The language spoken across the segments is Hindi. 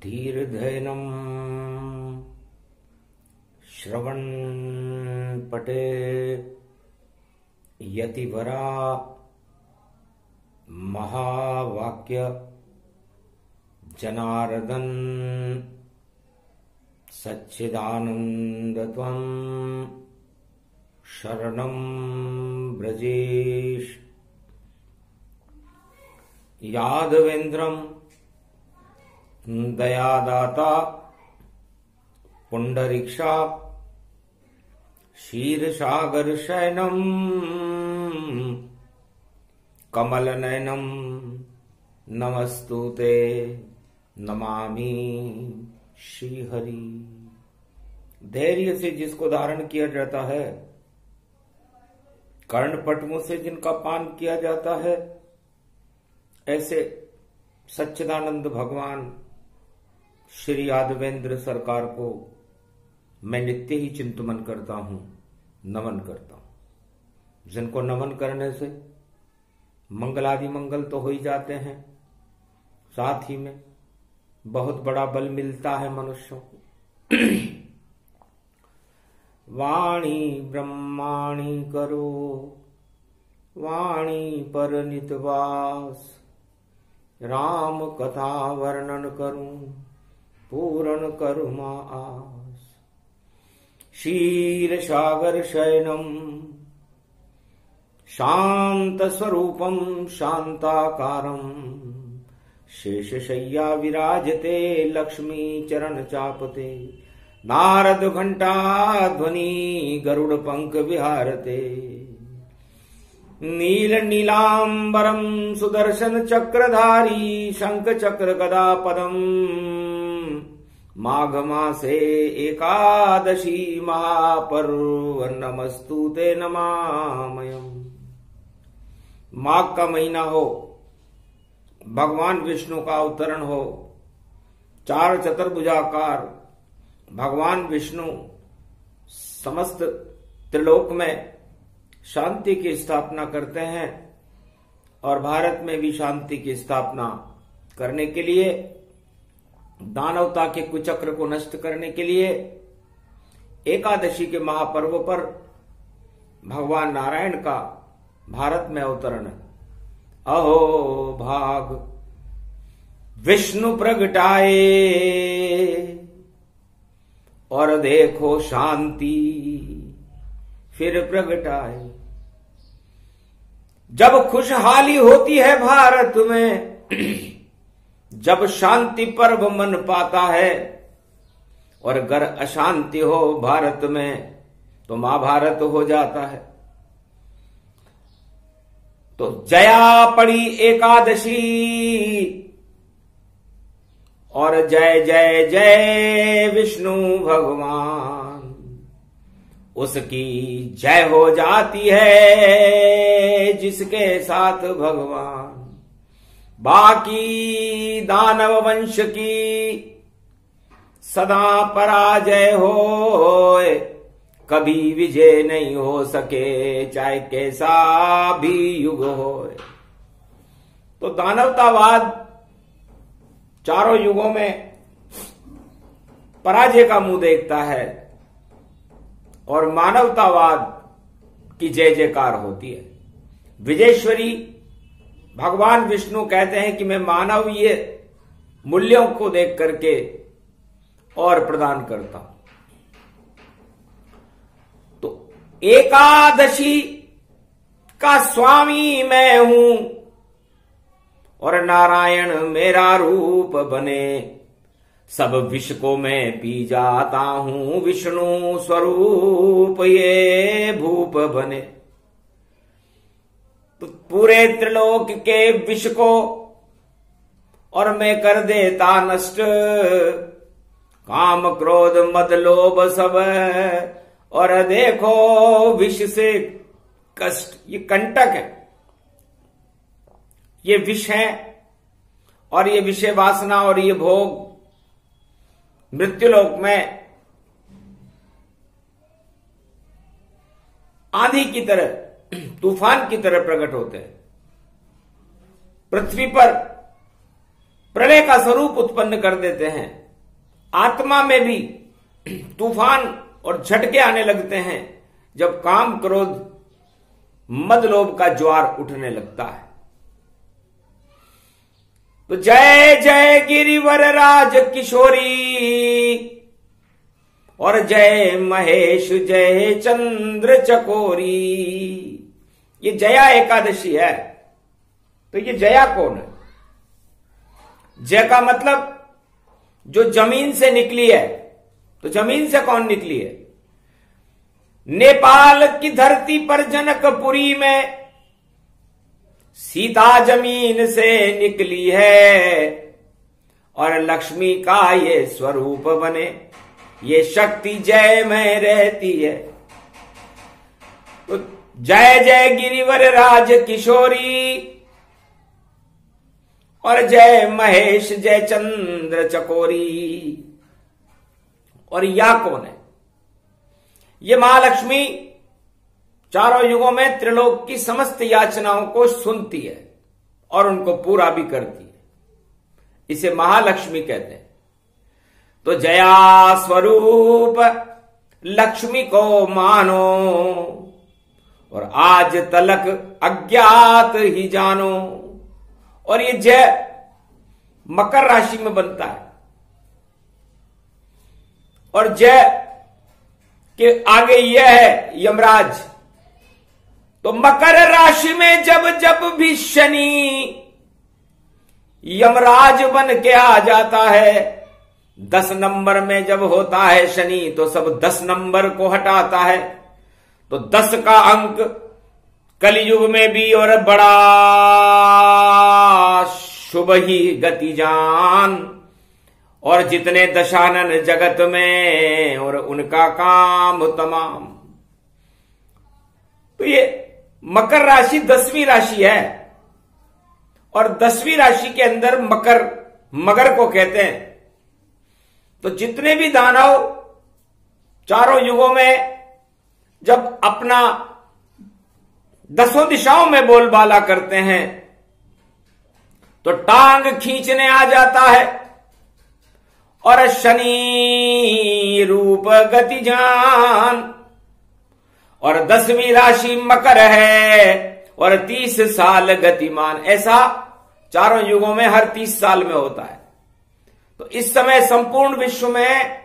धीर्धैनम् श्रवणपटे यतिवरा महावाक्य जनार्दन सच्चिदानंदत्वं शरणं ब्रजेश। यादवेन्द्रं दयादाता पुंडरीक्षा क्षीरसागर शयनम कमलनयनम नमस्तुते नमामि श्रीहरि। धैर्य से जिसको धारण किया जाता है, कर्णपटमों से जिनका पान किया जाता है, ऐसे सच्चिदानंद भगवान श्री यादवेंद्र सरकार को मैं नित्य ही चिंतन करता हूं, नमन करता हूं। जिनको नमन करने से मंगलादि मंगल तो हो ही जाते हैं, साथ ही में बहुत बड़ा बल मिलता है मनुष्यों को। वाणी ब्रह्माणी करो वाणी पर नितवास, राम कथा वर्णन करूं पूर्ण करुमा आस। क्षीर सागर शयनम शांत स्वरूपम शांताकारम, शेषशय्या विराजते लक्ष्मी चरण चापते। नारद घंटा ध्वनि गरुड़ पंख विहारते। नील नीलांबरम सुदर्शन चक्रधारी, शंख चक्र गदा पदम। माघ मासे एकादशी महापर्व, नमस्तुते नमामयम्। माघ का महीना हो, भगवान विष्णु का अवतरण हो, चार चतुर्भुजाकार भगवान विष्णु समस्त त्रिलोक में शांति की स्थापना करते हैं और भारत में भी शांति की स्थापना करने के लिए, दानवता के कुचक्र को नष्ट करने के लिए एकादशी के महापर्व पर भगवान नारायण का भारत में अवतरण है। अहो भाग विष्णु प्रगटाए और देखो शांति फिर प्रगटाए। जब खुशहाली होती है भारत में, जब शांति पर्व मन पाता है, और अगर अशांति हो भारत में तो महाभारत हो जाता है। तो जया पड़ी एकादशी और जय जय जय विष्णु भगवान, उसकी जय हो जाती है जिसके साथ भगवान। बाकी दानव वंश की सदा पराजय होए, कभी विजय नहीं हो सके चाहे कैसा भी युग होए। तो दानवतावाद चारों युगों में पराजय का मुंह देखता है और मानवतावाद की जय जयकार होती है। विजयेश्वरी भगवान विष्णु कहते हैं कि मैं मानवीय मूल्यों को देख करके और प्रदान करता हूं। तो एकादशी का स्वामी मैं हूं और नारायण मेरा रूप बने। सब विष को मैं पी जाता हूं, विष्णु स्वरूप ये भूप बने। तो पूरे त्रिलोक के विष को और मैं कर देता नष्ट। काम क्रोध मद लोभ सब और देखो विष से कष्ट, ये कंटक है, ये विष है। और ये विषय वासना और ये भोग मृत्युलोक में आंधी की तरह, तूफान की तरह प्रकट होते हैं। पृथ्वी पर प्रलय का स्वरूप उत्पन्न कर देते हैं। आत्मा में भी तूफान और झटके आने लगते हैं जब काम क्रोध मद लोभ का ज्वार उठने लगता है। तो जय जय गिरिवर राज किशोरी और जय महेश जय चंद्र चकोरी। ये जया एकादशी है। तो ये जया कौन है? जय का मतलब जो जमीन से निकली है। तो जमीन से कौन निकली है? नेपाल की धरती पर जनकपुरी में सीता जमीन से निकली है और लक्ष्मी का ये स्वरूप बने, ये शक्ति जय में रहती है। तो जय जय गिरिवर राज किशोरी और जय महेश जय चंद्र चकोरी। और या कौन है? ये महालक्ष्मी चारों युगों में त्रिलोक की समस्त याचनाओं को सुनती है और उनको पूरा भी करती है। इसे महालक्ष्मी कहते हैं। तो जया स्वरूप लक्ष्मी को मानो और आज तलक अज्ञात ही जानो। और ये जय मकर राशि में बनता है और जय के आगे यह है यमराज। तो मकर राशि में जब जब भी शनि यमराज बन के आ जाता है, 10 नंबर में जब होता है शनि तो सब 10 नंबर को हटाता है। तो 10 का अंक कलयुग में भी और बड़ा शुभ ही गति जान। और जितने दशानन जगत में और उनका काम तमाम। तो ये मकर राशि 10वीं राशि है और 10वीं राशि के अंदर मगर को कहते हैं। तो जितने भी दानव चारों युगों में जब अपना 10 दिशाओं में बोलबाला करते हैं तो टांग खींचने आ जाता है और शनि रूप गति जान। और 10वीं राशि मकर है और 30 साल गतिमान। ऐसा चारों युगों में हर 30 साल में होता है। तो इस समय संपूर्ण विश्व में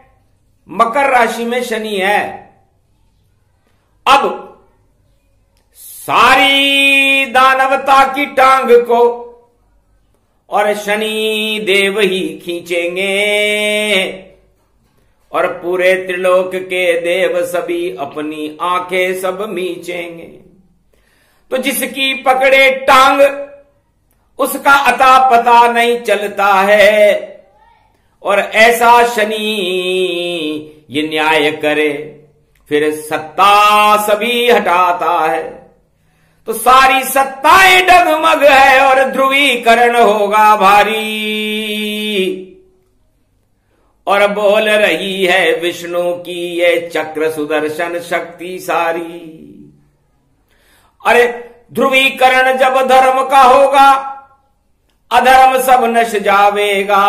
मकर राशि में शनि है। अब सारी दानवता की टांग को और शनि देव ही खींचेंगे और पूरे त्रिलोक के देव सभी अपनी आंखें सब मीचेंगे। तो जिसकी पकड़े टांग उसका अता पता नहीं चलता है और ऐसा शनि ये न्याय करे फिर सत्ता सभी हटाता है। तो सारी सत्ताएं डगमग है और ध्रुवीकरण होगा भारी और बोल रही है विष्णु की ये चक्र सुदर्शन शक्ति सारी। अरे ध्रुवीकरण जब धर्म का होगा अधर्म सब नश जावेगा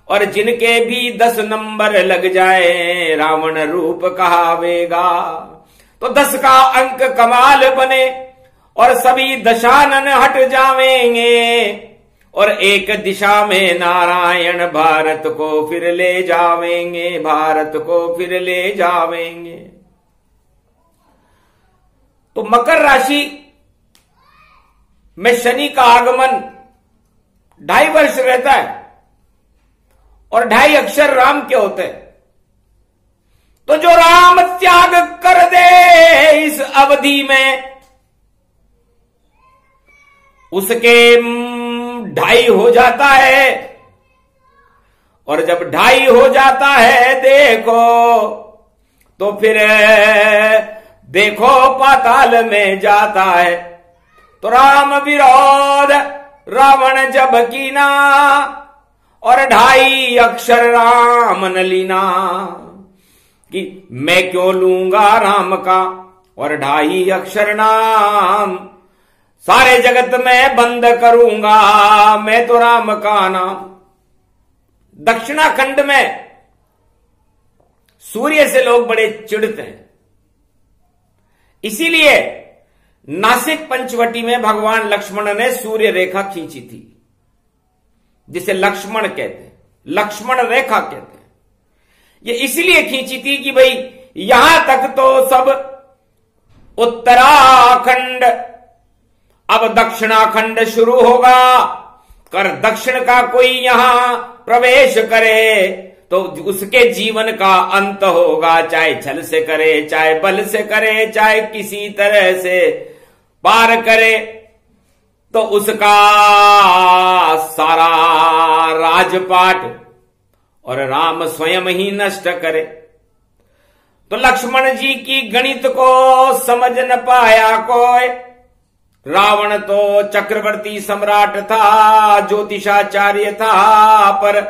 और जिनके भी 10 नंबर लग जाए रावण रूप कहावेगा। तो 10 का अंक कमाल बने और सभी दशानन हट जावेंगे और एक दिशा में नारायण भारत को फिर ले जावेंगे, भारत को फिर ले जावेंगे। तो मकर राशि में शनि का आगमन 2.5 वर्ष रहता है और 2.5 अक्षर राम के होते हैं। तो जो राम त्याग कर दे इस अवधि में उसके 2.5 हो जाता है और जब 2.5 हो जाता है देखो तो फिर देखो पाताल में जाता है। तो राम विरोध रावण जब कीना और 2.5 अक्षर राम न लीना कि मैं क्यों लूंगा राम का और 2.5 अक्षर नाम सारे जगत में बंद करूंगा मैं तो राम का नाम। दक्षिणाखंड में सूर्य से लोग बड़े चिढ़ते हैं, इसीलिए नासिक पंचवटी में भगवान लक्ष्मण ने सूर्य रेखा खींची थी, जिसे लक्ष्मण कहते हैं, लक्ष्मण रेखा कहते हैं। ये इसलिए खींची थी कि भाई यहां तक तो सब उत्तराखंड, अब दक्षिणाखंड शुरू होगा, कर दक्षिण का कोई यहां प्रवेश करे तो उसके जीवन का अंत होगा, चाहे छल से करे, चाहे बल से करे, चाहे किसी तरह से पार करे, तो उसका सारा राजपाट और राम स्वयं ही नष्ट करे। तो लक्ष्मण जी की गणित को समझ न पाया कोई। रावण तो चक्रवर्ती सम्राट था, ज्योतिषाचार्य था, पर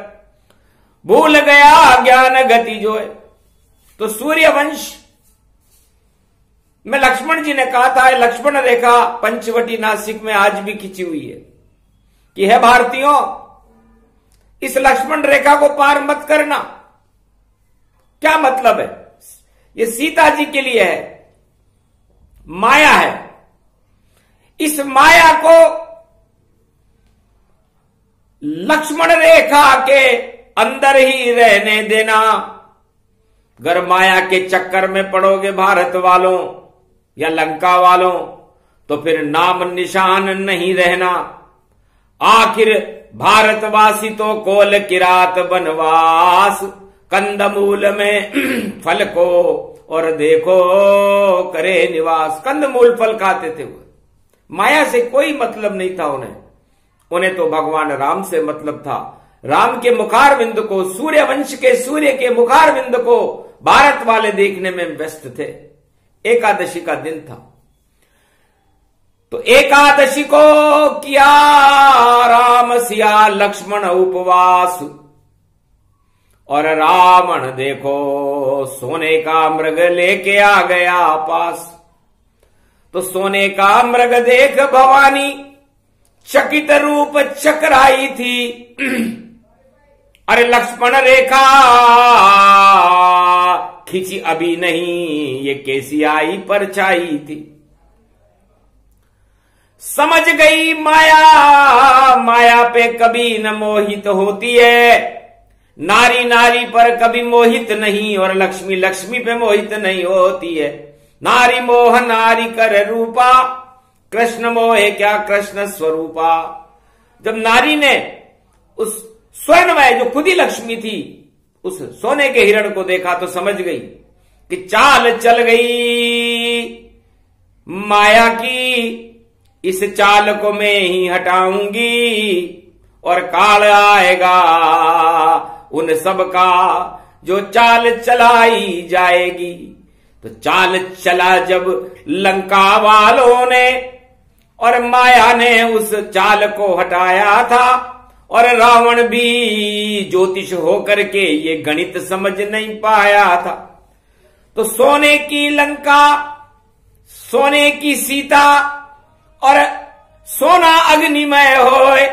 भूल गया ज्ञान गति जो है। तो सूर्यवंश में लक्ष्मण जी ने कहा था, लक्ष्मण रेखा पंचवटी नासिक में आज भी खिंची हुई है कि है भारतीयों, इस लक्ष्मण रेखा को पार मत करना। क्या मतलब है? ये सीता जी के लिए है, माया है। इस माया को लक्ष्मण रेखा के अंदर ही रहने देना। अगर माया के चक्कर में पड़ोगे भारत वालों या लंका वालों, तो फिर नाम निशान नहीं रहना। आखिर भारतवासी तो कोल किरात बनवास, कंदमूल में फल को और देखो करे निवास। कंदमूल फल खाते थे वो, माया से कोई मतलब नहीं था उन्हें तो भगवान राम से मतलब था। राम के मुखारविंद को, सूर्यवंश के सूर्य के मुखारविंद को भारत वाले देखने में व्यस्त थे। एकादशी का दिन था, तो एकादशी को किया राम सिया लक्ष्मण उपवास, और रावण देखो सोने का मृग लेके आ गया पास। तो सोने का मृग देख भवानी चकित रूप चकराई थी। अरे लक्ष्मण रेखा खिंची अभी नहीं, ये कैसी आई परछाई थी। समझ गई माया, माया पे कभी न मोहित होती है। नारी नारी पर कभी मोहित नहीं, और लक्ष्मी लक्ष्मी पे मोहित नहीं होती है। नारी मोह नारी कर रूपा, कृष्ण मोहे क्या कृष्ण स्वरूपा। जब नारी ने उस स्वर्णमय जो खुद ही लक्ष्मी थी, उस सोने के हिरण को देखा तो समझ गई कि चाल चल गई माया की। इस चाल को मैं ही हटाऊंगी और काल आएगा उन सब का जो चाल चलाई जाएगी। तो चाल चला जब लंका वालों ने, और माया ने उस चाल को हटाया था, और रावण भी ज्योतिष होकर के ये गणित समझ नहीं पाया था। तो सोने की लंका, सोने की सीता, और सोना अग्निमय होए,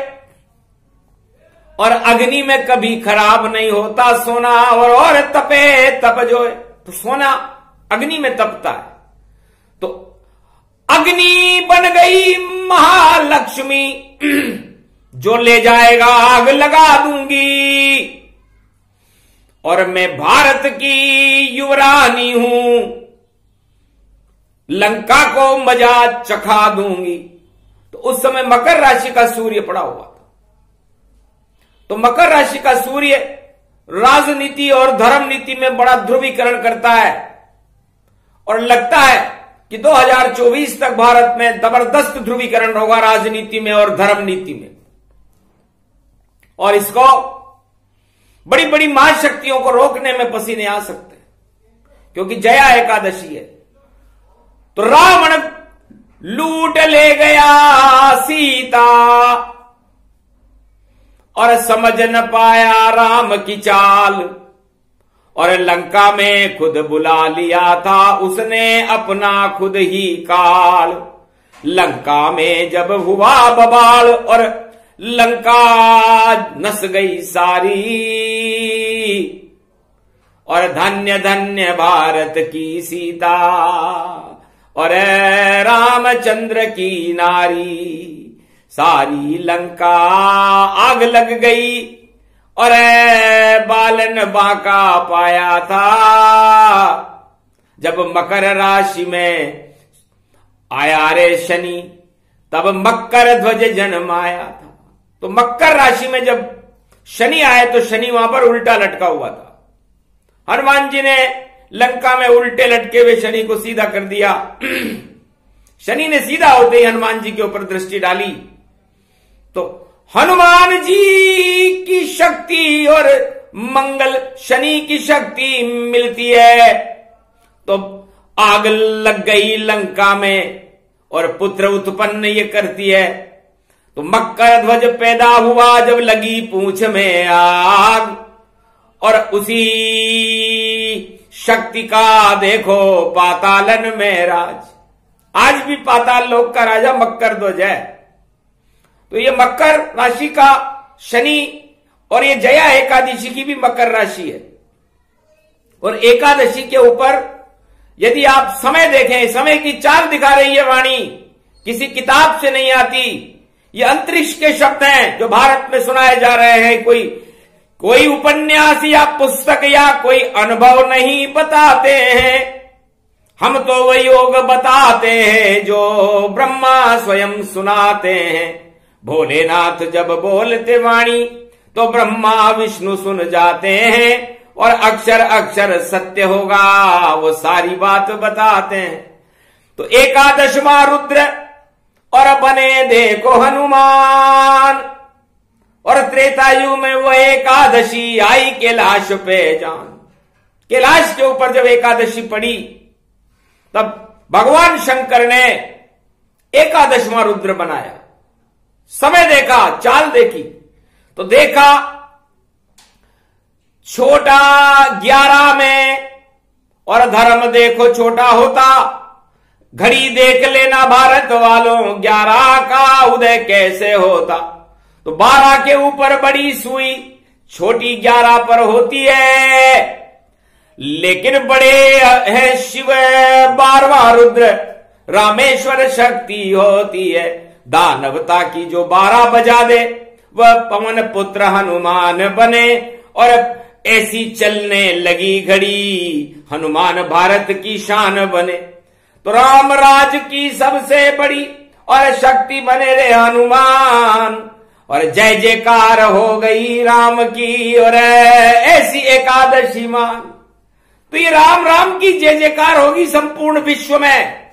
और अग्नि में कभी खराब नहीं होता सोना, और तपे तप जो है। तो सोना अग्नि में तपता है, तो अग्नि बन गई महालक्ष्मी, जो ले जाएगा आग लगा दूंगी, और मैं भारत की युवरानी हूं, लंका को मजा चखा दूंगी। तो उस समय मकर राशि का सूर्य पड़ा हुआ था। तो मकर राशि का सूर्य राजनीति और धर्म नीति में बड़ा ध्रुवीकरण करता है, और लगता है कि 2024 तक भारत में जबरदस्त ध्रुवीकरण होगा राजनीति में और धर्म नीति में। और इसको बड़ी बड़ी महाशक्तियों को रोकने में पसीने आ सकते हैं, क्योंकि जया एकादशी है। तो रावण लूट ले गया सीता, और समझ न पाया राम की चाल, और लंका में खुद बुला लिया था उसने अपना खुद ही काल। लंका में जब हुआ बवाल, और लंका नस गई सारी, और धन्य धन्य भारत की सीता, और रामचंद्र की नारी। सारी लंका आग लग गई, और बालन बांका पाया था। जब मकर राशि में आया रे शनि, तब मकर ध्वज जन्माया था। तो मकर राशि में जब शनि आए तो शनि वहां पर उल्टा लटका हुआ था। हनुमान जी ने लंका में उल्टे लटके हुए शनि को सीधा कर दिया। शनि ने सीधा होते ही हनुमान जी के ऊपर दृष्टि डाली, तो हनुमान जी की शक्ति और मंगल शनि की शक्ति मिलती है, तो आग लग गई लंका में और पुत्र उत्पन्न ये करती है। तो मकर ध्वज पैदा हुआ जब लगी पूंछ में आग, और उसी शक्ति का देखो पातालन में राज। आज भी पाताल लोक का राजा मकर ध्वज है। तो ये मकर राशि का शनि, और ये जया एकादशी की भी मकर राशि है। और एकादशी के ऊपर यदि आप समय देखें, समय की चाल दिखा रही है वाणी, किसी किताब से नहीं आती। ये अंतरिक्ष के शब्द हैं जो भारत में सुनाए जा रहे हैं। कोई उपन्यास या पुस्तक या कोई अनुभव नहीं बताते हैं, हम तो वही योग बताते हैं जो ब्रह्मा स्वयं सुनाते हैं। भोलेनाथ जब बोलते वाणी तो ब्रह्मा विष्णु सुन जाते हैं, और अक्षर अक्षर सत्य होगा वो सारी बात बताते हैं। तो एकादशवां रुद्र और बने देखो हनुमान, और त्रेतायु में वो एकादशी आई कैलाश पे जान। कैलाश के ऊपर जब एकादशी पड़ी तब भगवान शंकर ने एकादशवां रुद्र बनाया। समय देखा, चाल देखी, तो देखा छोटा 11 में, और धर्म देखो छोटा होता। घड़ी देख लेना भारत वालों, 11 का उदय कैसे होता। तो 12 के ऊपर बड़ी सुई, छोटी 11 पर होती है। लेकिन बड़े है शिव 12वां रुद्र, रामेश्वर शक्ति होती है। दानवता की जो 12 बजा दे वह पवन पुत्र हनुमान बने। और ऐसी चलने लगी घड़ी, हनुमान भारत की शान बने। तो राम राज की सबसे बड़ी और शक्ति बने रे हनुमान, और जय जयकार हो गई राम की, और ऐसी एकादशी मान। तो ये राम राम की जय जयकार होगी संपूर्ण विश्व में,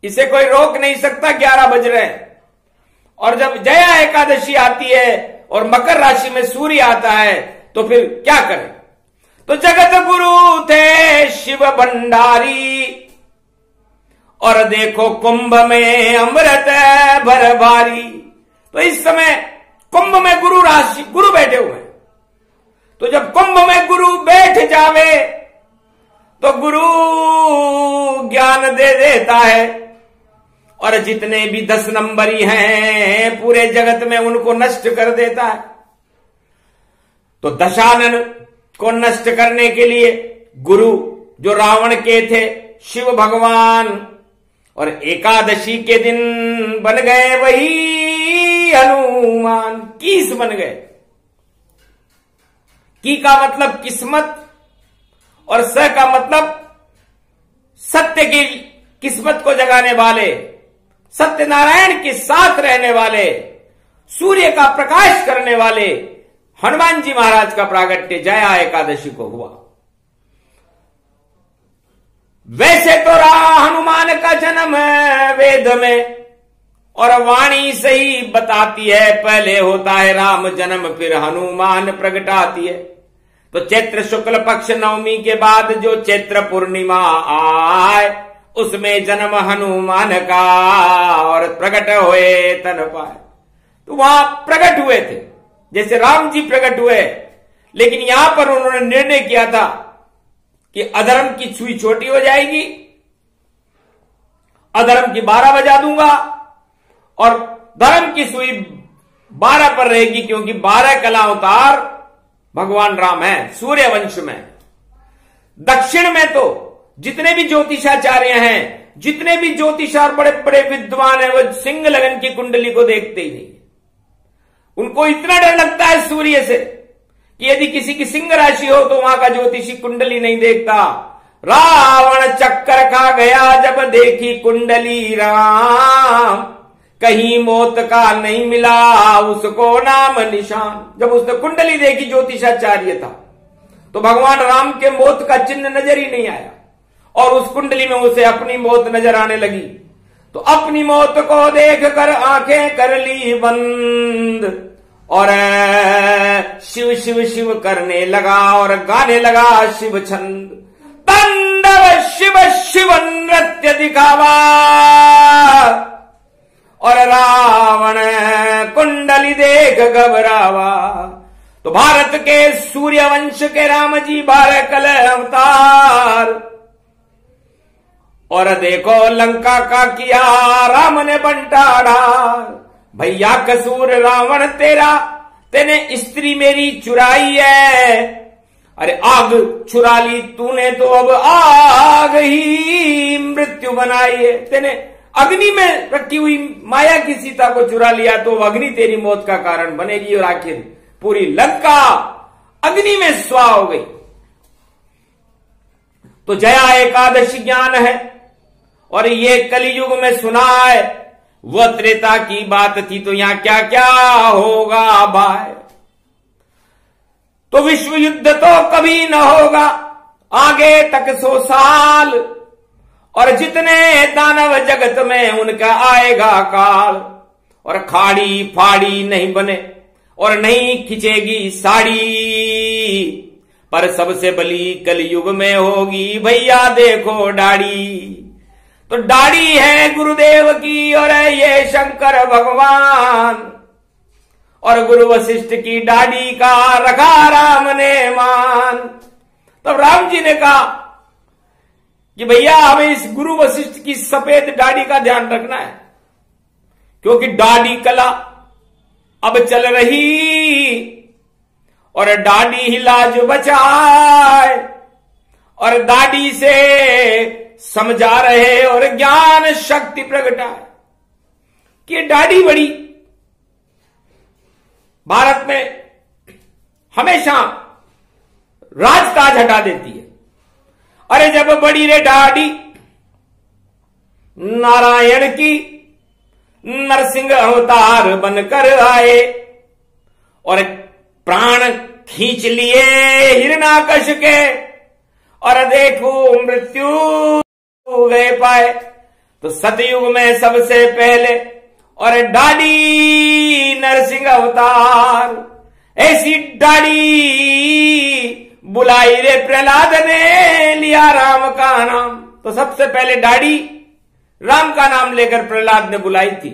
इसे कोई रोक नहीं सकता। 11 बज रहे हैं, और जब जया एकादशी आती है और मकर राशि में सूर्य आता है तो फिर क्या करें। तो जगत गुरु थे शिव भंडारी, और देखो कुंभ में अमृत भर भारी। तो इस समय कुंभ में गुरु राशि गुरु बैठे हुए हैं। तो जब कुंभ में गुरु बैठ जावे तो गुरु ज्ञान दे देता है, और जितने भी 10 नंबरी हैं पूरे जगत में उनको नष्ट कर देता है। तो दशानन को नष्ट करने के लिए गुरु जो रावण के थे शिव भगवान, और एकादशी के दिन बन गए वही हनुमान। कीस बन गए। की का मतलब किस्मत, और स का मतलब सत्य की किस्मत को जगाने वाले, सत्यनारायण के साथ रहने वाले, सूर्य का प्रकाश करने वाले हनुमान जी महाराज का प्रागट्य जया एकादशी को हुआ। वैसे तो हनुमान का जन्म वेद में, और वाणी सही बताती है पहले होता है राम जन्म फिर हनुमान प्रगटाती है। तो चैत्र शुक्ल पक्ष नवमी के बाद जो चैत्र पूर्णिमा आए उसमें जन्म हनुमान का, और प्रकट हुए तन पाए। तो वहां प्रकट हुए थे जैसे राम जी प्रकट हुए, लेकिन यहां पर उन्होंने निर्णय किया था कि अधर्म की सुई छोटी हो जाएगी, अधर्म की 12 बजा दूंगा, और धर्म की सुई 12 पर रहेगी, क्योंकि 12 कला अवतार भगवान राम है सूर्य वंश में। दक्षिण में तो जितने भी ज्योतिषाचार्य हैं, जितने भी ज्योतिषार बड़े बड़े विद्वान हैं, वो सिंह लगन की कुंडली को देखते ही नहीं। उनको इतना डर लगता है सूर्य से कि यदि किसी की सिंह राशि हो तो वहां का ज्योतिषी कुंडली नहीं देखता। रावण चक्कर खा गया जब देखी कुंडली राम, कहीं मौत का नहीं मिला उसको नाम निशान। जब उसने कुंडली देखी, ज्योतिषाचार्य था, तो भगवान राम के मौत का चिन्ह नजर ही नहीं आया, और उस कुंडली में उसे अपनी मौत नजर आने लगी। तो अपनी मौत को देख कर आंखें कर ली बंद, और शिव शिव शिव करने लगा और गाने लगा शिव छंद। तांडव शिव शिव नृत्य दिखावा, और रावण कुंडली देख घबरावा। तो भारत के सूर्यवंश के राम जी 12 कला अवतार, और देखो लंका का किया राम ने बंटाढ़ार। भैया कसूर रावण तेरा, तेने स्त्री मेरी चुराई है। अरे आग चुरा ली तूने तो अब आग ही मृत्यु बनाई है। तेने अग्नि में रखी हुई माया की सीता को चुरा लिया तो अग्नि तेरी मौत का कारण बनेगी, और आखिर पूरी लंका अग्नि में स्वाह हो गई। तो जया एकादशी ज्ञान है, और ये कलियुग में सुना है। वह त्रेता की बात थी, तो यहां क्या क्या होगा भाई। तो विश्व युद्ध तो कभी न होगा आगे तक 100 साल, और जितने दानव जगत में उनका आएगा काल। और खाड़ी फाड़ी नहीं बने और नहीं खिंचेगी साड़ी, पर सबसे बली कलयुग में होगी भैया देखो दाढ़ी। तो दाढ़ी है गुरुदेव की और ये शंकर भगवान, और गुरु वशिष्ठ की दाढ़ी का रखा राम ने मान। तब राम जी ने कहा कि भैया हमें इस गुरु वशिष्ठ की सफेद दाढ़ी का ध्यान रखना है, क्योंकि दाढ़ी कला अब चल रही, और दाढ़ी ही लाज बचाए, और दाढ़ी से समझा रहे और ज्ञान शक्ति प्रगटाए। कि दाढ़ी बड़ी भारत में हमेशा राजताज हटा देती है। अरे जब बड़ी रे दाढ़ी नारायण की नरसिंह अवतार बनकर आए, और प्राण खींच लिए हिरण्याकश के, और देखो मृत्यु गए पाए। तो सतयुग में सबसे पहले और दाढ़ी नरसिंह अवतार, ऐसी दाढ़ी बुलाई रे प्रहलाद ने लिया राम का नाम। तो सबसे पहले दाढ़ी राम का नाम लेकर प्रहलाद ने बुलाई थी,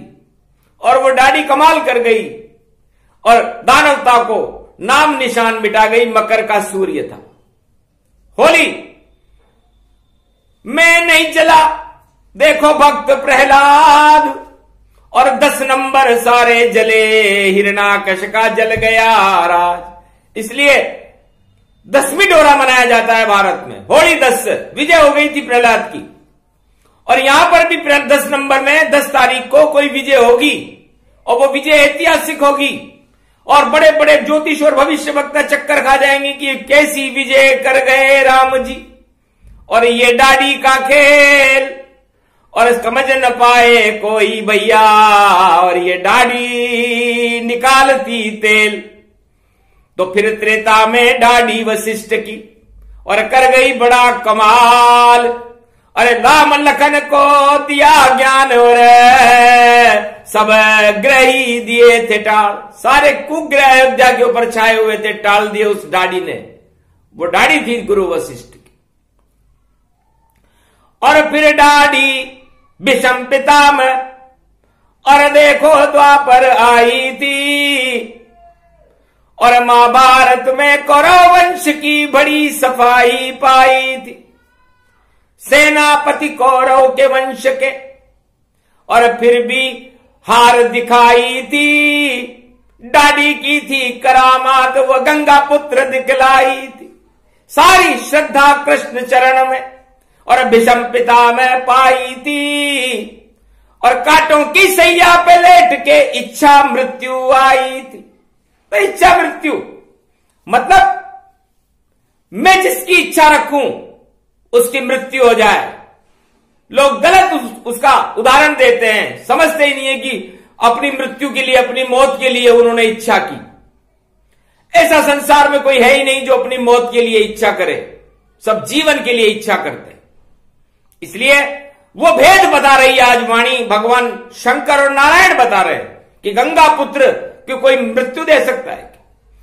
और वो दाढ़ी कमाल कर गई, और दानवता को नाम निशान मिटा गई। मकर का सूर्य था। होली में नहीं चला देखो भक्त प्रहलाद, और 10 नंबर सारे जले, हिरण्याकश का जल गया राज। इसलिए 10वीं डोरा मनाया जाता है भारत में। होली 10 विजय हो गई थी प्रहलाद की, और यहां पर भी 10 नंबर में 10 तारीख को कोई विजय होगी, और वो विजय ऐतिहासिक होगी, और बड़े बड़े ज्योतिष और भविष्य वक्ता चक्कर खा जाएंगे कि कैसी विजय कर गए राम जी। और ये दाढ़ी का खेल, और समझ न पाए कोई भैया, और ये दाढ़ी निकालती तेल। तो फिर त्रेता में दाढ़ी वशिष्ठ की, और कर गई बड़ा कमाल। अरे राम लखन को दिया ज्ञान, और सब ग्रह ही दिए थे टाल। सारे कुग्रह अयोध्या के ऊपर छाए हुए थे, टाल दिए उस दाढ़ी ने। वो दाढ़ी थी गुरु वशिष्ठ की। और फिर दाढ़ी विषम पितामह, और देखो द्वापर आई थी, और महाभारत में कौरव वंश की बड़ी सफाई पाई थी। सेनापति कौरव के वंश के, और फिर भी हार दिखाई थी। डाडी की थी करामात, वो गंगा पुत्र दिखलाई थी। सारी श्रद्धा कृष्ण चरण में और भीष्म पिता में पाई थी। और कांटों की सैया पे लेट के इच्छा मृत्यु आई थी। तो इच्छा मृत्यु मतलब मैं जिसकी इच्छा रखूं उसकी मृत्यु हो जाए। लोग गलत उसका उदाहरण देते हैं, समझते ही नहीं है कि अपनी मृत्यु के लिए, अपनी मौत के लिए उन्होंने इच्छा की। ऐसा संसार में कोई है ही नहीं जो अपनी मौत के लिए इच्छा करे, सब जीवन के लिए इच्छा करते हैं। इसलिए वो भेद बता रही है आज वाणी, भगवान शंकर और नारायण बता रहे हैं कि गंगा पुत्र क्यों कोई मृत्यु दे सकता है क्या?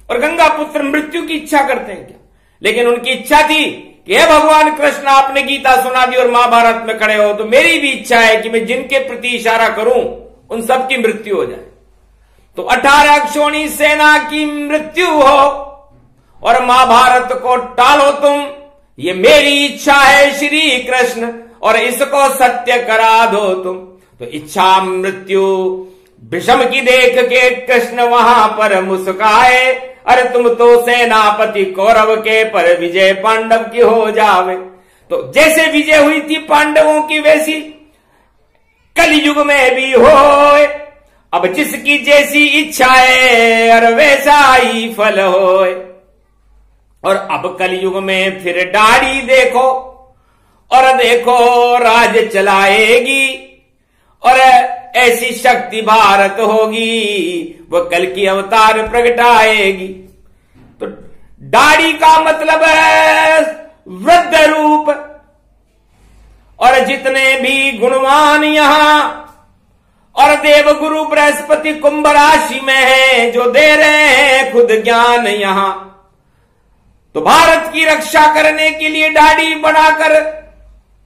और गंगा पुत्र मृत्यु की इच्छा करते हैं क्या? लेकिन उनकी इच्छा थी कि हे भगवान कृष्ण, आपने गीता सुना दी और महाभारत में खड़े हो, तो मेरी भी इच्छा है कि मैं जिनके प्रति इशारा करूं उन सब की मृत्यु हो जाए। तो 18 अक्षोणी सेना की मृत्यु हो और महाभारत को टालो तुम, ये मेरी इच्छा है श्री कृष्ण, और इसको सत्य करा दो तुम। तो इच्छा मृत्यु भीष्म की देख के कृष्ण वहां पर मुस्काए, अरे तुम तो सेनापति कौरव के, पर विजय पांडव की हो जावे। तो जैसे विजय हुई थी पांडवों की, वैसी कलयुग में भी हो। अब जिसकी जैसी इच्छा है और वैसा ही फल होए। और अब कलयुग में फिर दाढ़ी देखो और देखो राज चलाएगी, और ऐसी शक्ति भारत होगी, वो कल की अवतार प्रगटाएगी। तो दाढ़ी का मतलब है वृद्ध रूप। और जितने भी गुणवान यहां और देवगुरु बृहस्पति कुंभ राशि में है, जो दे रहे हैं खुद ज्ञान यहां, तो भारत की रक्षा करने के लिए दाढ़ी बढ़ाकर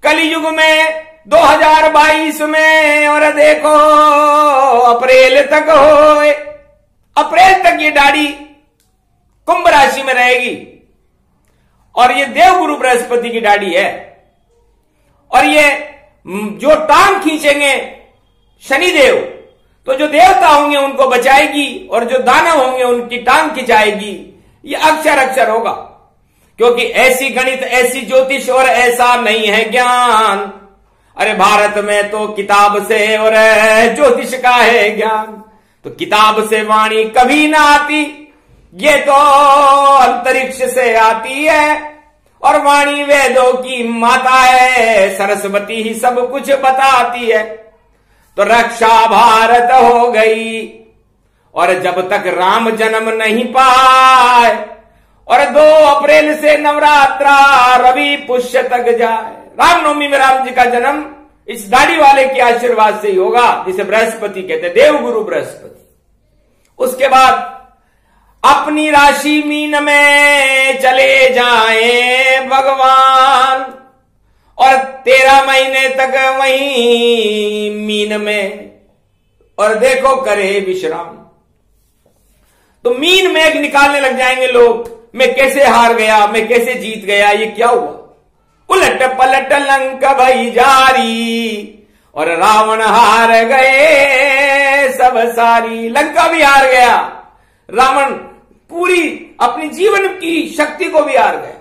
कलयुग में 2022 में, और देखो अप्रैल तक हो, अप्रैल तक ये दाढ़ी कुंभ राशि में रहेगी। और ये देवगुरु बृहस्पति की दाढ़ी है। और ये जो टांग खींचेंगे शनिदेव, तो जो देवता होंगे उनको बचाएगी, और जो दानव होंगे उनकी टांग खिंचाएगी। ये अक्षर अक्षर होगा, क्योंकि ऐसी गणित, ऐसी ज्योतिष और ऐसा नहीं है ज्ञान। अरे भारत में तो किताब से और ज्योतिष का है ज्ञान। तो किताब से वाणी कभी ना आती, ये तो अंतरिक्ष से आती है। और वाणी वेदों की माता है, सरस्वती ही सब कुछ बताती है। तो रक्षा भारत हो गई। और जब तक राम जन्म नहीं पाए, और 2 अप्रैल से नवरात्रा रवि पुष्य तक जाए, रामनवमी में राम जी का जन्म इस दाढ़ी वाले के आशीर्वाद से ही होगा, जिसे बृहस्पति कहते हैं, देवगुरु बृहस्पति। उसके बाद अपनी राशि मीन में चले जाएं भगवान, और 13 महीने तक वहीं मीन में, और देखो करे विश्राम। तो मीन में निकालने लग जाएंगे लोग, मैं कैसे हार गया, मैं कैसे जीत गया, ये क्या हुआ। उलट पलट लंक भई जारी, और रावण हार गए सब सारी। लंका भी हार गया, रावण पूरी अपनी जीवन की शक्ति को भी हार गया।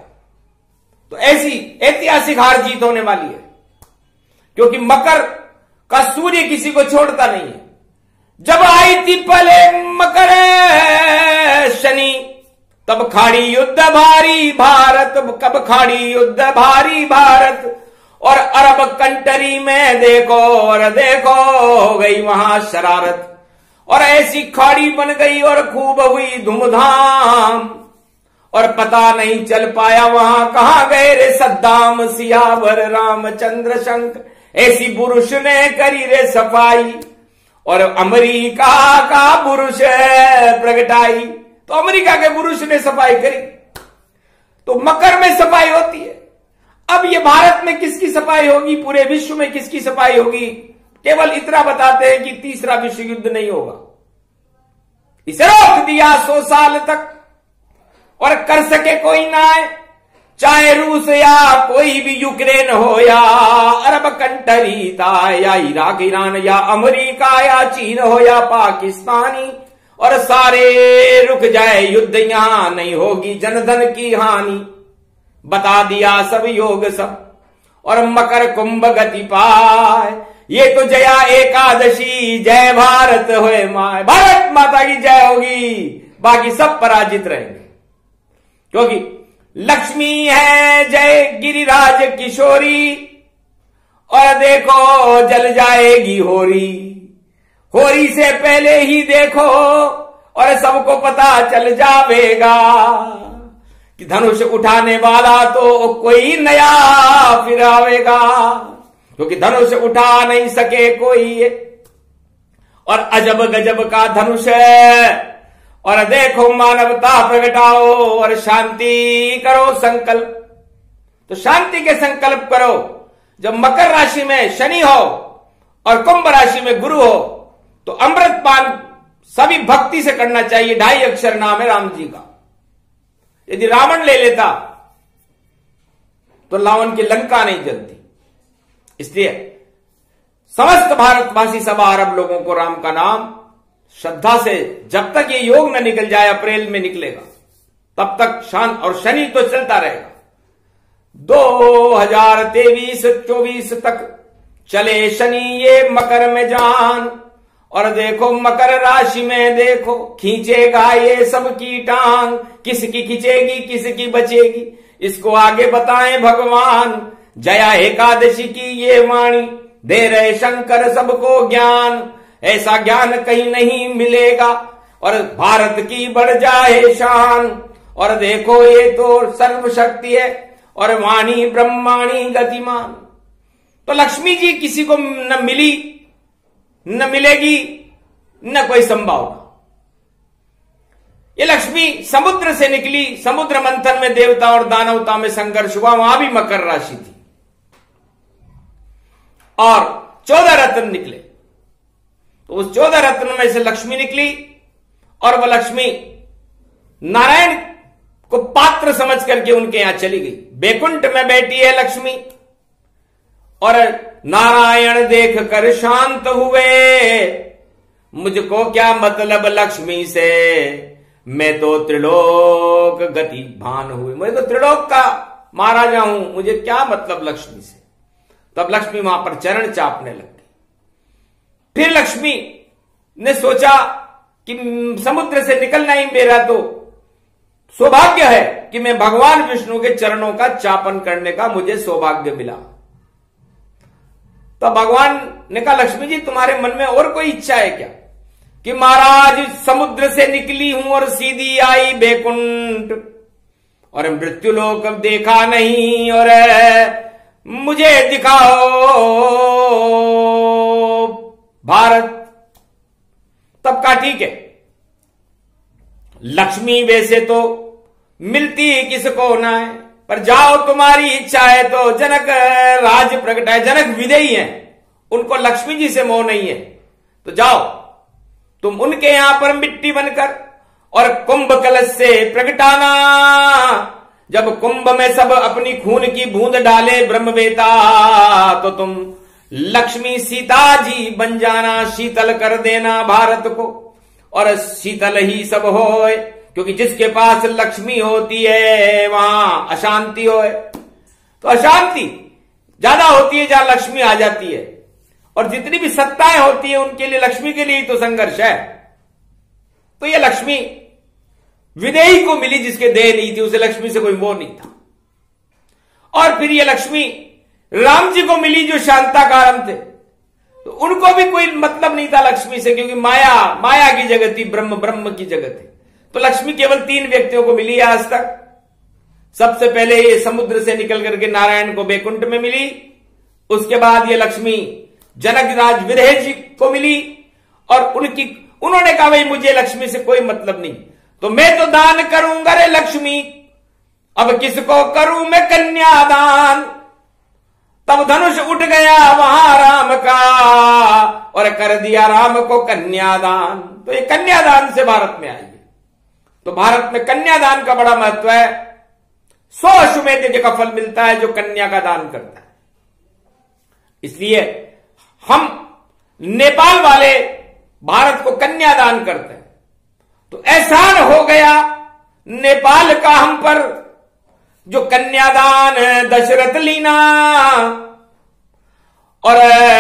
तो ऐसी ऐतिहासिक हार जीत होने वाली है, क्योंकि मकर का सूर्य किसी को छोड़ता नहीं है। जब आई थी पहले मकर शनि, तब खाड़ी युद्ध भारी भारत, कब खाड़ी युद्ध भारी भारत। और अरब कंट्री में देखो और देखो हो गई वहां शरारत, और ऐसी खाड़ी बन गई और खूब हुई धूमधाम। और पता नहीं चल पाया वहां कहां गए रे सद्दाम, सियावर रामचंद्र शंकर। ऐसी पुरुष ने करी रे सफाई, और अमेरिका का पुरुष प्रगटाई। तो अमेरिका के पुरुष ने सफाई करी। तो मकर में सफाई होती है। अब ये भारत में किसकी सफाई होगी, पूरे विश्व में किसकी सफाई होगी, केवल इतना बताते हैं कि तीसरा विश्व युद्ध नहीं होगा। इसे रोक दिया 100 साल तक, और कर सके कोई ना है, चाहे रूस या कोई भी यूक्रेन हो, या अरब कंट्री था, या इराक ईरान, या अमेरिका, या चीन हो, या पाकिस्तानी, और सारे रुक जाए युद्ध, यहां नहीं होगी जनधन की हानि। बता दिया सब योग सब, और मकर कुंभ गति पाए। ये तो जया एकादशी, जय भारत होए माय। भारत माता की जय होगी, बाकी सब पराजित रहेंगे। क्योंकि लक्ष्मी है जय गिरिराज किशोरी, और देखो जल जाएगी होरी। होरी से पहले ही देखो, और सबको पता चल जाएगा कि धनुष उठाने वाला तो कोई नया फिर आवेगा। क्योंकि धनुष उठा नहीं सके कोई, और अजब गजब का धनुष है। और देखो मानवता प्रगटाओ, और शांति करो संकल्प। तो शांति के संकल्प करो। जब मकर राशि में शनि हो और कुंभ राशि में गुरु हो, तो अमृतपान सभी भक्ति से करना चाहिए। 2.5 अक्षर नाम है राम जी का। यदि रावण ले लेता तो रावण की लंका नहीं जलती। इसलिए समस्त भारतवासी, सब अरब लोगों को राम का नाम श्रद्धा से, जब तक ये योग न निकल जाए, अप्रैल में निकलेगा, तब तक शांत। और शनि तो चलता रहेगा 2023-24 तक चले शनि ये मकर में जान। और देखो मकर राशि में देखो खींचेगा ये सबकी टांग। किसकी खींचेगी किसकी बचेगी, इसको आगे बताएं भगवान। जया एकादशी की ये वाणी, दे रहे शंकर सबको ज्ञान। ऐसा ज्ञान कहीं नहीं मिलेगा, और भारत की बढ़ जाए शान। और देखो ये तो सर्वशक्ति है, और वाणी ब्रह्माणी गतिमान। तो लक्ष्मी जी किसी को न मिली, न मिलेगी, न कोई संभावना। ये लक्ष्मी समुद्र से निकली। समुद्र मंथन में देवता और दानवता में संघर्ष हुआ, वहां भी मकर राशि थी, और 14 रत्न निकले। तो उस 14 रत्न में से लक्ष्मी निकली, और वह लक्ष्मी नारायण को पात्र समझ करके उनके यहां चली गई। बैकुंठ में बैठी है लक्ष्मी, और नारायण देख कर शांत हुए। मुझको क्या मतलब लक्ष्मी से, मैं तो त्रिलोक गति भान हुए। मैं तो त्रिलोक का महाराजा हूं, मुझे क्या मतलब लक्ष्मी से। तब लक्ष्मी वहां पर चरण चापने लग गई। फिर लक्ष्मी ने सोचा कि समुद्र से निकलना ही मेरा तो सौभाग्य है कि मैं भगवान विष्णु के चरणों का चापन करने का मुझे सौभाग्य मिला। तो भगवान ने कहा, लक्ष्मी जी तुम्हारे मन में और कोई इच्छा है क्या? कि महाराज समुद्र से निकली हूं और सीधी आई बैकुंठ, और मृत्युलोक देखा नहीं, और मुझे दिखाओ भारत। तब का ठीक है, लक्ष्मी वैसे तो मिलती किसको ना है, पर जाओ तुम्हारी इच्छा है तो जनक राज प्रकट है। जनक विदेही हैं, उनको लक्ष्मी जी से मोह नहीं है, तो जाओ तुम उनके यहां पर मिट्टी बनकर और कुंभ कलश से प्रगटाना। जब कुंभ में सब अपनी खून की बूंद डाले ब्रह्मवेता, तो तुम लक्ष्मी सीता जी बन जाना, शीतल कर देना भारत को, और शीतल ही सब होए। क्योंकि जिसके पास लक्ष्मी होती है वहां अशांति होए। तो अशांति ज्यादा होती है जहां लक्ष्मी आ जाती है, और जितनी भी सत्ताएं होती है उनके लिए लक्ष्मी के लिए ही तो संघर्ष है। तो ये लक्ष्मी विदेही को मिली जिसके देह नहीं थी, उसे लक्ष्मी से कोई मोह नहीं था। और फिर ये लक्ष्मी राम जी को मिली जो शांताकारम थे, तो उनको भी कोई मतलब नहीं था लक्ष्मी से, क्योंकि माया माया की जगत थी, ब्रह्म ब्रह्म की जगत है। तो लक्ष्मी केवल 3 व्यक्तियों को मिली है आज तक। सबसे पहले ये समुद्र से निकल करके नारायण को बैकुंठ में मिली, उसके बाद ये लक्ष्मी जनक राज विदेह जी को मिली, और उन्होंने कहा भाई मुझे लक्ष्मी से कोई मतलब नहीं, तो मैं तो दान करूंगा रे लक्ष्मी, अब किसको करूं मैं कन्यादान। तब धनुष उठ गया वहां राम का, और कर दिया राम को कन्यादान। तो ये कन्यादान से भारत में आई है। तो भारत में कन्यादान का बड़ा महत्व है। 100 अश्वमेध यज्ञ का फल मिलता है जो कन्या का दान करता है। इसलिए हम नेपाल वाले भारत को कन्यादान करते हैं। तो एहसान हो गया नेपाल का हम पर, जो कन्यादान दशरथ लीना, और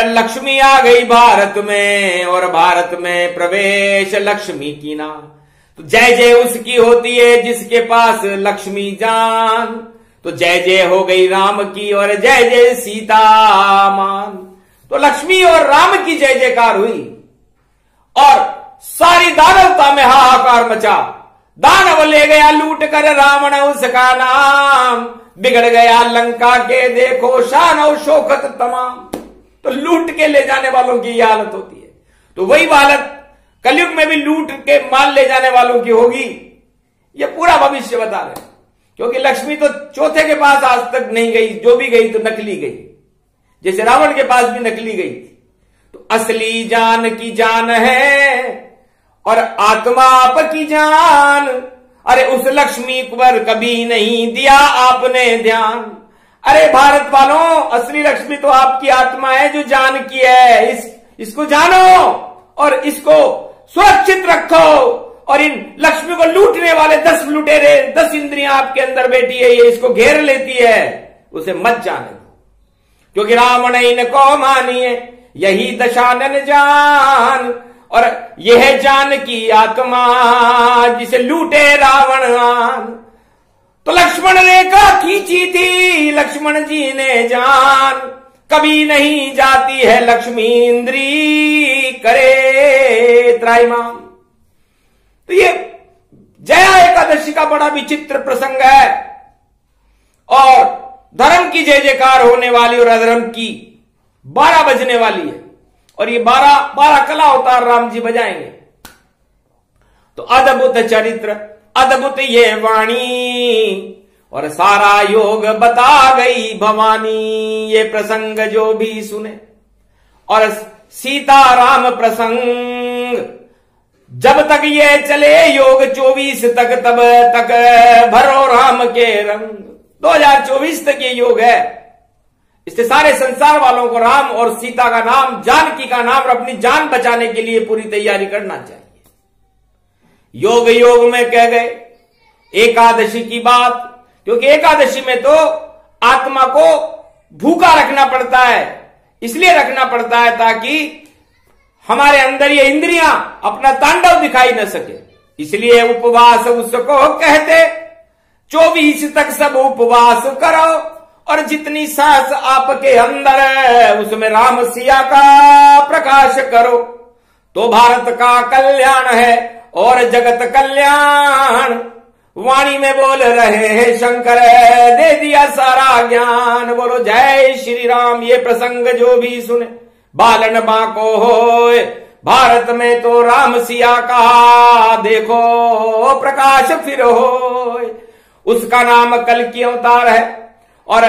लक्ष्मी आ गई भारत में, और भारत में प्रवेश लक्ष्मी की ना। तो जय जय उसकी होती है जिसके पास लक्ष्मी जान। तो जय जय हो गई राम की और जय जय सीता मान। तो लक्ष्मी और राम की जय जयकार हुई और सारी दानवता में हाहाकार मचा। दानव ले गया लूट कर रावण उसका नाम, बिगड़ गया लंका के देखो शान और शौकत तमाम। तो लूट के ले जाने वालों की यह हालत होती है। तो वही हालत कलयुग में भी लूट के माल ले जाने वालों की होगी। यह पूरा भविष्य बता रहे, क्योंकि लक्ष्मी तो चौथे के पास आज तक नहीं गई, जो भी गई तो नकली गई, जैसे रावण के पास भी नकली गई थी। तो असली जान की जान है और आत्मा आपकी जान। अरे उस लक्ष्मी पर कभी नहीं दिया आपने ध्यान। अरे भारत वालों, असली लक्ष्मी तो आपकी आत्मा है जो जान की है। इसको जानो और इसको सुरक्षित रखो। और इन लक्ष्मी को लूटने वाले 10 लुटेरे, 10 इंद्रियां आपके अंदर बैठी है, ये इसको घेर लेती है, उसे मत जाने दो, क्योंकि रावण इनको मानिए यही दशानन जान। और यह जान की आत्मा जिसे लूटे रावण आन। तो लक्ष्मण रेखा खींची थी लक्ष्मण जी ने जान, कभी नहीं जाती है लक्ष्मी इंद्री करे त्राहिमाम। तो ये जया एकादशी का बड़ा विचित्र प्रसंग है और धर्म की जय जयकार होने वाली और अधर्म की 12 बजने वाली है। और ये 12 कला अवतार राम जी बजाएंगे। तो अद्भुत चरित्र, अद्भुत ये वाणी और सारा योग बता गई भवानी। ये प्रसंग जो भी सुने और सीता राम प्रसंग, जब तक ये चले योग 24 तक, तब तक भरो राम के रंग। 2024 तक ये योग है। इससे सारे संसार वालों को राम और सीता का नाम, जानकी का नाम और अपनी जान बचाने के लिए पूरी तैयारी करना चाहिए। योग योग में कह गए एकादशी की बात, क्योंकि एकादशी में तो आत्मा को भूखा रखना पड़ता है। इसलिए रखना पड़ता है ताकि हमारे अंदर ये इंद्रियां अपना तांडव दिखाई न सके। इसलिए उपवास उसको कहते। 24 तक सब उपवास करो और जितनी सांस आपके अंदर है उसमें राम सिया का प्रकाश करो। तो भारत का कल्याण है और जगत कल्याण। वाणी में बोल रहे हैं शंकर, दे दिया सारा ज्ञान। बोलो जय श्री राम। ये प्रसंग जो भी सुने बालन बांको होए, भारत में तो राम सिया का देखो प्रकाश फिर होए। उसका नाम कल्कि अवतार है और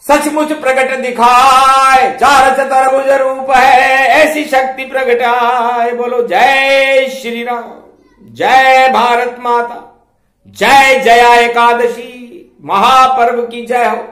सचमुच प्रकट दिखाए। 4 चतुर्भुज रूप है, ऐसी शक्ति प्रगटाए। बोलो जय श्री राम, जय भारत माता, जय जया एकादशी महापर्व की जय हो।